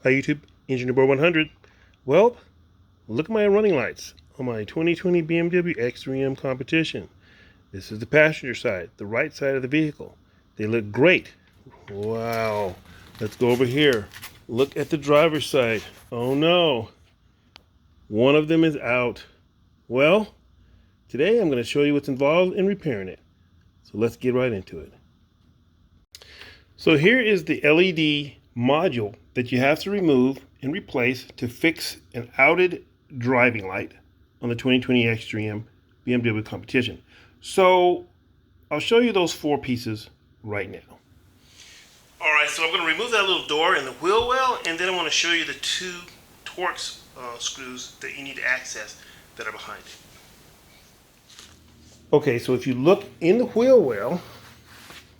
Hi YouTube, Engineer Boy 100. Well, look at my running lights on my 2020 BMW X3M competition. This is the passenger side, the right side of the vehicle. They look great. Wow. Let's go over here. Look at the driver's side. Oh no. One of them is out. Well, today I'm going to show you what's involved in repairing it. So let's get right into it. So here is the LED module that you have to remove and replace to fix an outed driving light on the 2020 X3M BMW competition. So I'll show you those four pieces right now. Alright, so I'm going to remove that little door in the wheel well, and then I want to show you the two Torx screws that you need to access that are behind it. Okay, so if you look in the wheel well,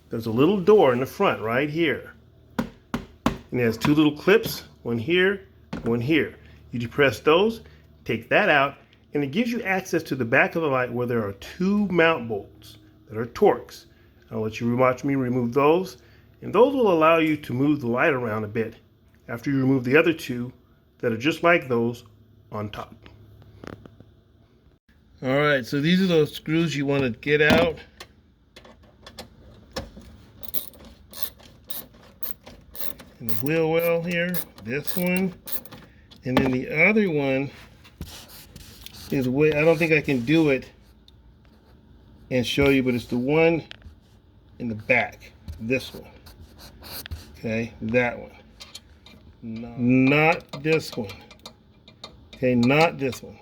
there's a little door in the front right here. And it has two little clips, one here, one here. You depress those, take that out, and it gives you access to the back of the light where there are two mount bolts that are Torx. I'll let you watch me remove those, and those will allow you to move the light around a bit after you remove the other two that are just like those on top. Alright, so these are those screws you want to get out. In the wheel well here, this one, and then the other one is way, I don't think I can do it and show you, but it's the one in the back, this one. Okay, that one. Not this one. Okay, not this one.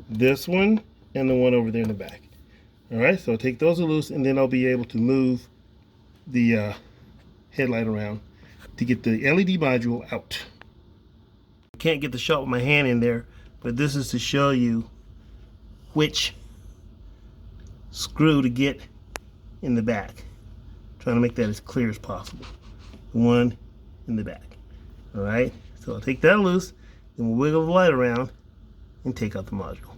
This one and the one over there in the back. Alright, so I'll take those loose, and then I'll be able to move the headlight around to get the LED module out. I can't get the shot with my hand in there, but this is to show you which screw to get in the back. Trying to make that as clear as possible. The one in the back. Alright, so I'll take that loose, then we'll wiggle the light around and take out the module.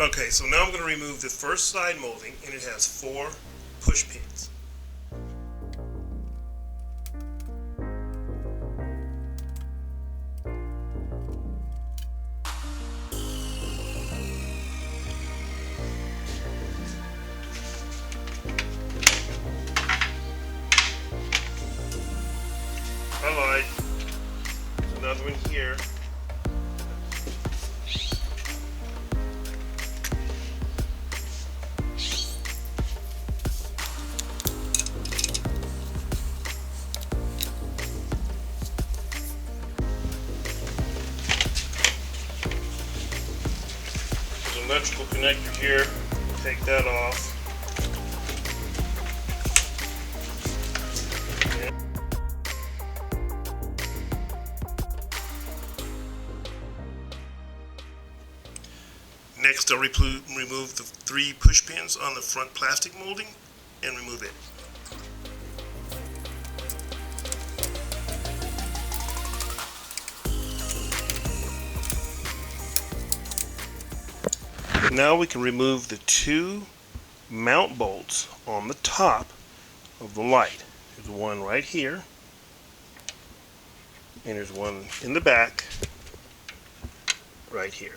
Okay, so now I'm going to remove the first side molding, and it has 4 push pins. Highlight. Another one here. There's an electrical connector here. Take that off. Next, I'll remove the 3 push pins on the front plastic molding and remove it. Now we can remove the 2 mount bolts on the top of the light. There's one right here, and there's one in the back right here.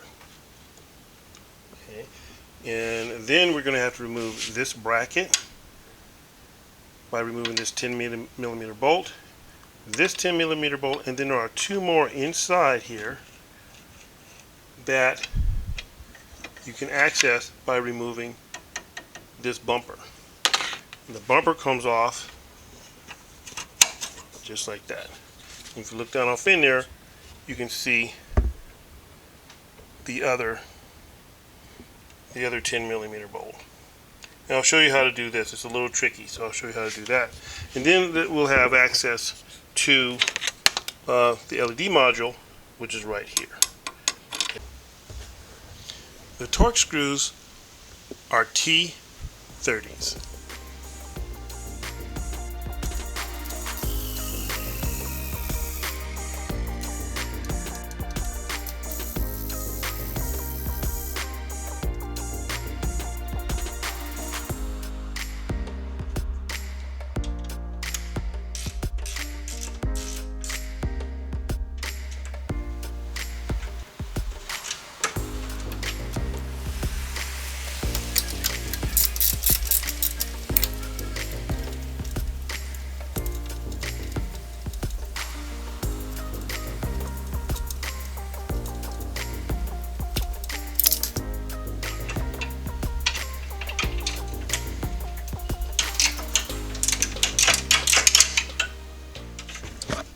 Okay. And then we're going to have to remove this bracket by removing this 10 millimeter bolt, this 10 millimeter bolt, and then there are 2 more inside here that you can access by removing this bumper. And the bumper comes off just like that. If you look down off in there, you can see the other 10 millimeter bolt. And I'll show you how to do this. It's a little tricky, so I'll show you how to do that. And then we'll have access to the LED module, which is right here. The Torx screws are T30s.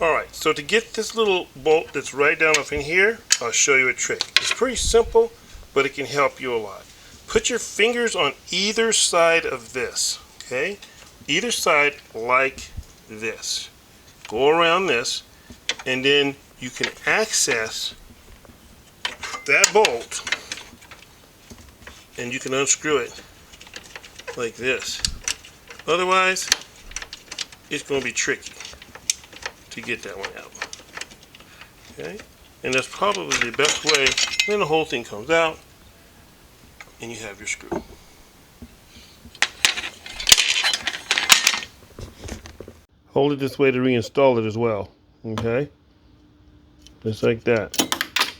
Alright, so to get this little bolt that's right down up in here, I'll show you a trick. It's pretty simple, but it can help you a lot. Put your fingers on either side of this, okay? Either side like this. Go around this, and then you can access that bolt, and you can unscrew it like this. Otherwise, it's going to be tricky to get that one out. Okay? And that's probably the best way. Then the whole thing comes out, and you have your screw. Hold it this way to reinstall it as well. Okay? Just like that.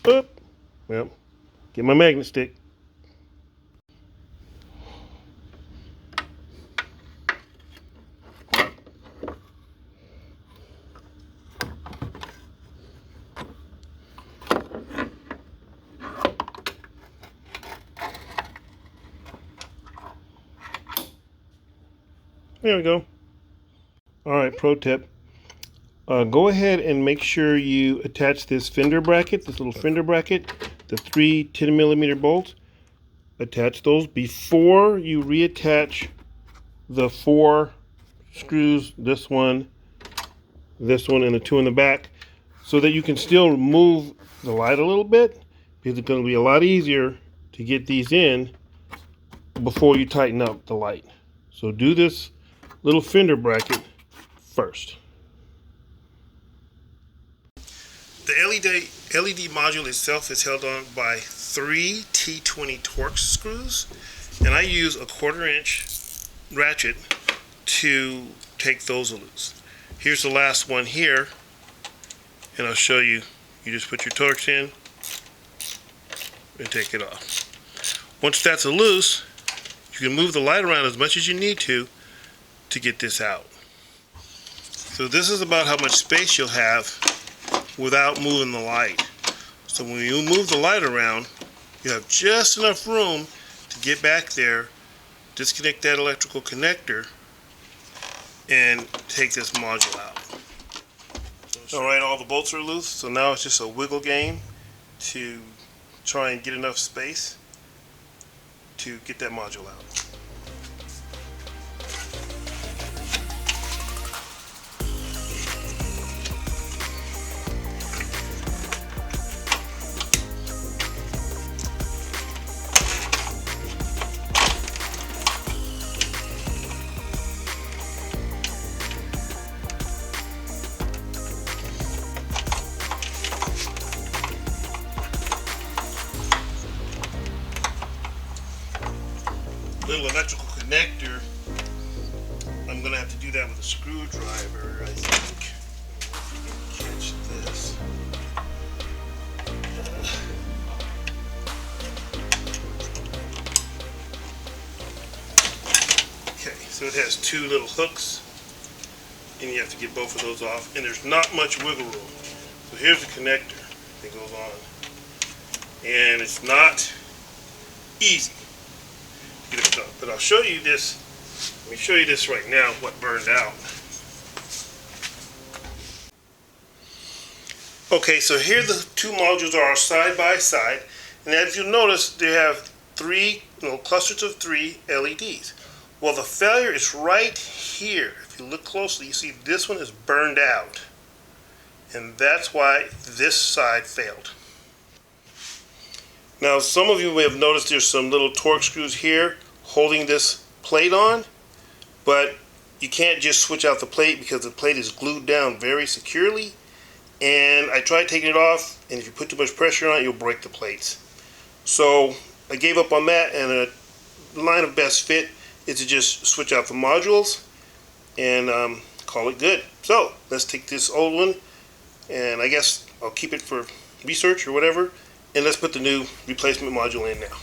Oop. Yep. Get my magnet stick. There we go. Alright, pro tip. Go ahead and make sure you attach this fender bracket, this little fender bracket, the 3 10mm bolts. Attach those before you reattach the 4 screws, this one, and the 2 in the back, so that you can still move the light a little bit, because it's going to be a lot easier to get these in before you tighten up the light. So do this little fender bracket first. The LED module itself is held on by 3 T20 Torx screws, and I use a 1/4 inch ratchet to take those loose. Here's the last one here, and I'll show you. You just put your Torx in and take it off. Once that's loose, you can move the light around as much as you need to get this out. So this is about how much space you'll have without moving the light. So when you move the light around, you have just enough room to get back there, disconnect that electrical connector, and take this module out. Alright, all the bolts are loose, so now it's just a wiggle game to try and get enough space to get that module out. Little electrical connector, I'm going to have to do that with a screwdriver, I think. Catch this. Okay, so it has 2 little hooks, and you have to get both of those off, and there's not much wiggle room. So here's the connector that goes on, and it's not easy. But I'll show you this. Let me show you this right now, what burned out. Okay, so here the 2 modules are side by side, and as you'll notice, they have 3 clusters of 3 LEDs. Well, the failure is right here. If you look closely, you see this one is burned out, and that's why this side failed. Now, some of you may have noticed there's some little Torx screws here holding this plate on, but you can't just switch out the plate because the plate is glued down very securely. And I tried taking it off, and if you put too much pressure on it, you'll break the plates. So I gave up on that, and a line of best fit is to just switch out the modules and call it good. So let's take this old one, and I guess I'll keep it for research or whatever, and let's put the new replacement module in now.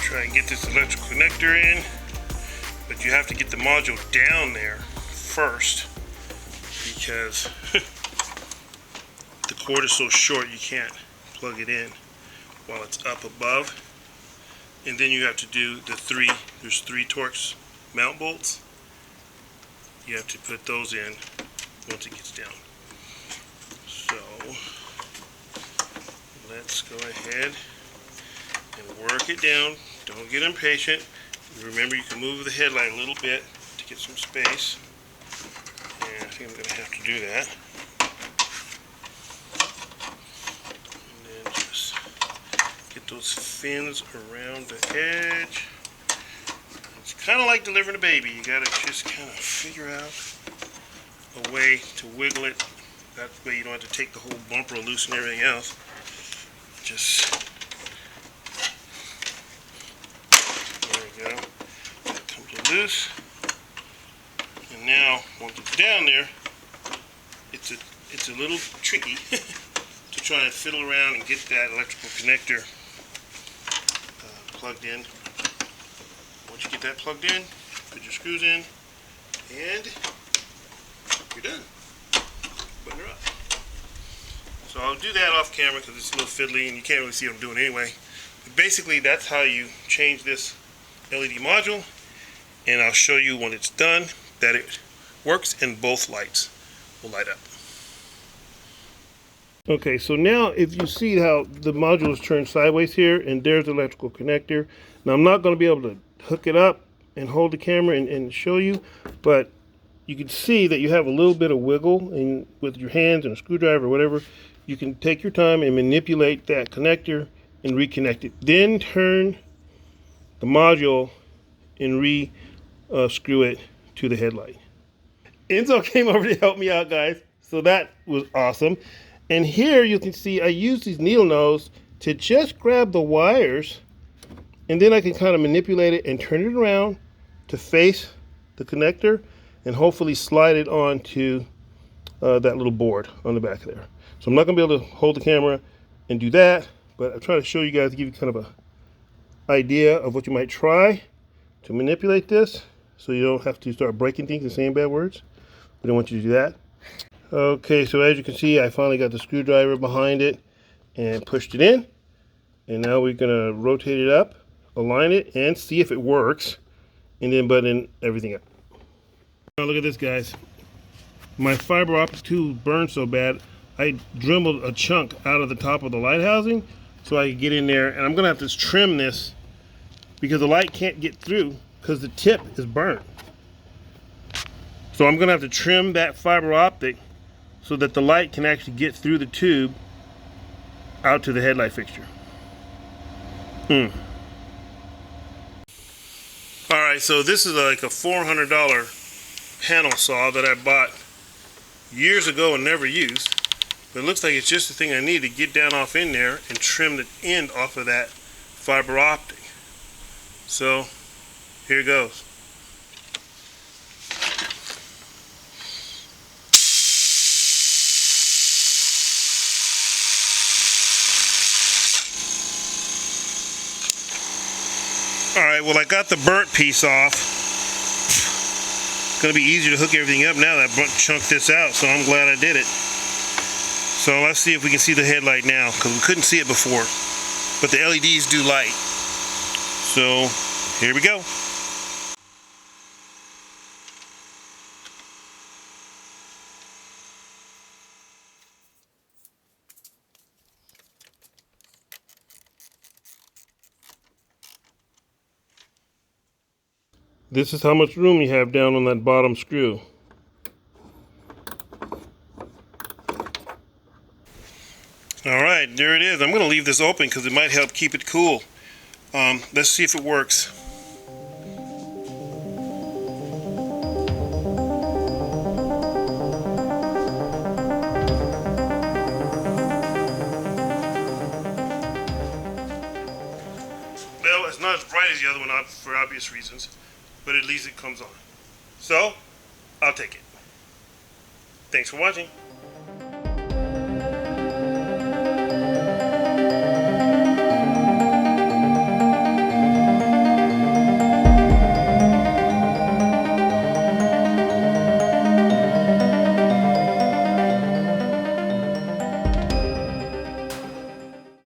Try and get this electrical connector in, but you have to get the module down there first because the cord is so short you can't plug it in. while it's up above. And then you have to do there's three Torx mount bolts. You have to put those in once it gets down. So let's go ahead and work it down. Don't get impatient. Remember, you can move the headlight a little bit to get some space. And I think I'm going to have to do that. And then just get those fins around the edge. It's kind of like delivering a baby. You got to just kind of figure out a way to wiggle it. That way you don't have to take the whole bumper loose and everything else. Just, there we go. That comes loose. And now, once it's down there, it's a little tricky to try and fiddle around and get that electrical connector plugged in. Once you get that plugged in, put your screws in, and you're done. Button her up. So I'll do that off camera because it's a little fiddly and you can't really see what I'm doing anyway. But basically, that's how you change this LED module, and I'll show you when it's done that it works and both lights will light up. Okay, so now if you see how the module is turned sideways here, and there's the electrical connector. Now I'm not going to be able to hook it up and hold the camera and show you, but you can see that you have a little bit of wiggle and with your hands and a screwdriver or whatever. You can take your time and manipulate that connector and reconnect it. Then turn the module and screw it to the headlight. Enzo came over to help me out, guys. So that was awesome. And here you can see I use these needle nose to just grab the wires, and then I can kind of manipulate it and turn it around to face the connector and hopefully slide it onto that little board on the back there. So I'm not going to be able to hold the camera and do that, but I'm trying to show you guys to give you kind of a idea of what you might try to manipulate this so you don't have to start breaking things and saying bad words. We don't want you to do that. Okay, so as you can see, I finally got the screwdriver behind it and pushed it in. And now we're going to rotate it up, align it, and see if it works. And then button everything up. Now look at this, guys. My fiber optic tube burned so bad, I dremelled a chunk out of the top of the light housing so I could get in there. And I'm going to have to trim this because the light can't get through because the tip is burnt. So I'm going to have to trim that fiber optic so that the light can actually get through the tube out to the headlight fixture. Alright, so this is like a $400 panel saw that I bought years ago and never used. But it looks like it's just the thing I need to get down off in there and trim the end off of that fiber optic. So, here goes. Alright, well I got the burnt piece off. It's going to be easier to hook everything up now that I chunked this out, so I'm glad I did it. So let's see if we can see the headlight now, because we couldn't see it before. But the LEDs do light. So, here we go. This is how much room you have down on that bottom screw. Alright, there it is. I'm going to leave this open because it might help keep it cool. Let's see if it works. Well, it's not as bright as the other one for obvious reasons, but at least it comes on. So, I'll take it. Thanks for watching.